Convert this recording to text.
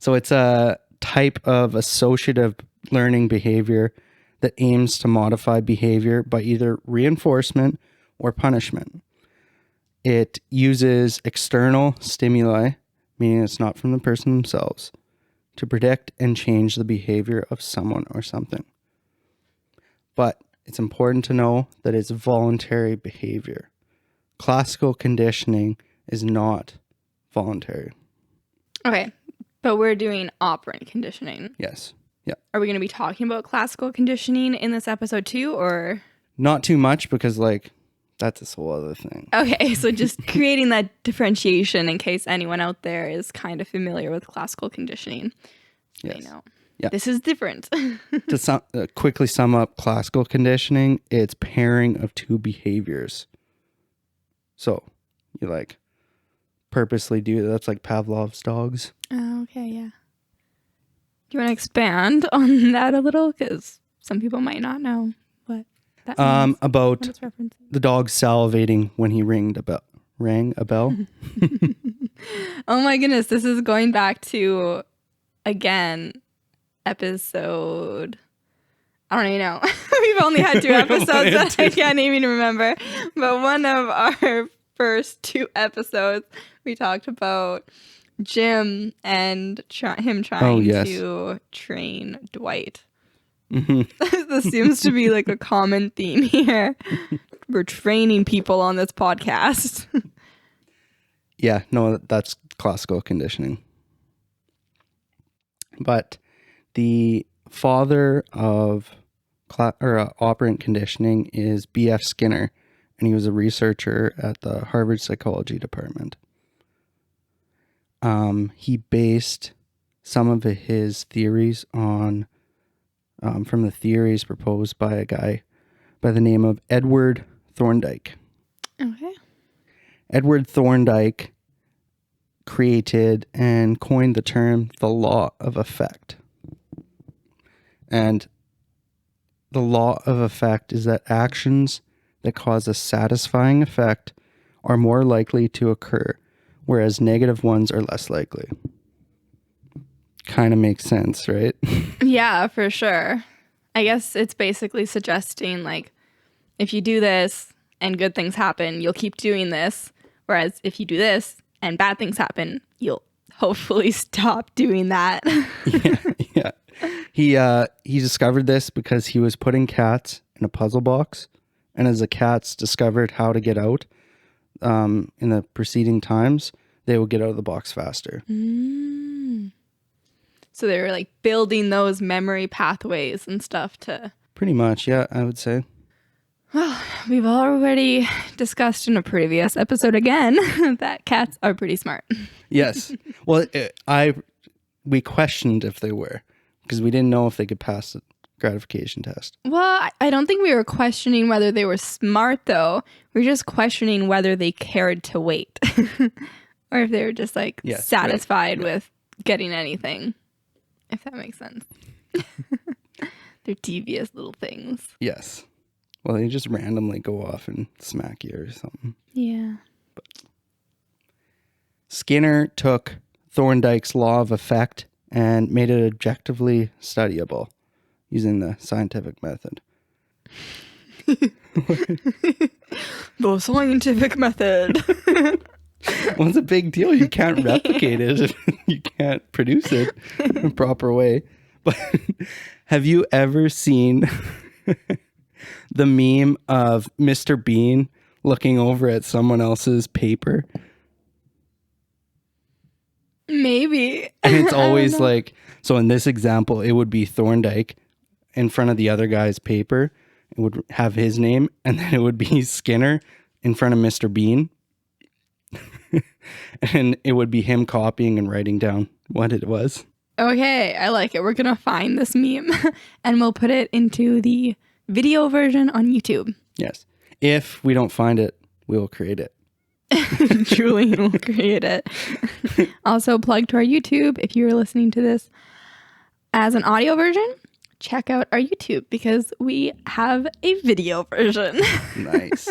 So it's a type of associative learning behavior that aims to modify behavior by either reinforcement or punishment. It uses external stimuli, meaning it's not from the person themselves, to predict and change the behavior of someone or something. But it's important to know that it's voluntary behavior. Classical conditioning is not voluntary. Okay, but we're doing operant conditioning. Yes. Yeah. Are we going to be talking about classical conditioning in this episode too, or? Not too much, because that's a whole other thing. Okay, so just creating that differentiation in case anyone out there is kind of familiar with classical conditioning. Yes. They know. Yeah. This is different. To quickly sum up classical conditioning, it's pairing of two behaviors. So you purposely do that's like Pavlov's dogs. Oh, okay, yeah. Do you want to expand on that a little? Because some people might not know what that means. About what it's referencing. The dog salivating when he rang a bell. Oh my goodness, this is going back to, again, episode... I don't even know. We've only had 2 episodes that I can't even remember. But one of our first 2 episodes, we talked about Jim and him trying to train Dwight. Mm-hmm. This seems to be like a common theme here. We're training people on this podcast. Yeah, no, that's classical conditioning. But the father of operant conditioning is B.F Skinner, and he was a researcher at the Harvard Psychology Department. He based some of his theories on from the theories proposed by a guy by the name of Edward Thorndike. Okay. Edward Thorndike created and coined the term the law of effect. And the law of effect is that actions that cause a satisfying effect are more likely to occur, whereas negative ones are less likely. Kind of makes sense, right? Yeah, for sure. I guess it's basically suggesting, if you do this and good things happen, you'll keep doing this. Whereas if you do this and bad things happen, you'll hopefully stop doing that. Yeah. He discovered this because he was putting cats in a puzzle box, and as the cats discovered how to get out in the preceding times, they would get out of the box faster. So they were building those memory pathways and stuff to... Pretty much, yeah, I would say. Well, we've already discussed in a previous episode again that cats are pretty smart. Yes. Well, we questioned if they were, because we didn't know if they could pass the gratification test. Well, I don't think we were questioning whether they were smart, though. We were just questioning whether they cared to wait. Or if they were just satisfied with getting anything. If that makes sense. They're devious little things. Yes. Well, they just randomly go off and smack you or something. Yeah. But Skinner took Thorndike's law of effect and made it objectively studyable using the scientific method. The scientific method. Well, it's a big deal. You can't replicate it. You can't produce it in a proper way. But have you ever seen the meme of Mr. Bean looking over at someone else's paper? Maybe. And it's always so in this example, it would be Thorndike in front of the other guy's paper. It would have his name, and then it would be Skinner in front of Mr. Bean. And it would be him copying and writing down what it was. Okay, I like it. We're going to find this meme and we'll put it into the video version on YouTube. Yes. If we don't find it, we will create it. Julie will create it. Also, plug to our YouTube. If you're listening to this as an audio version, check out our YouTube because we have a video version. Nice.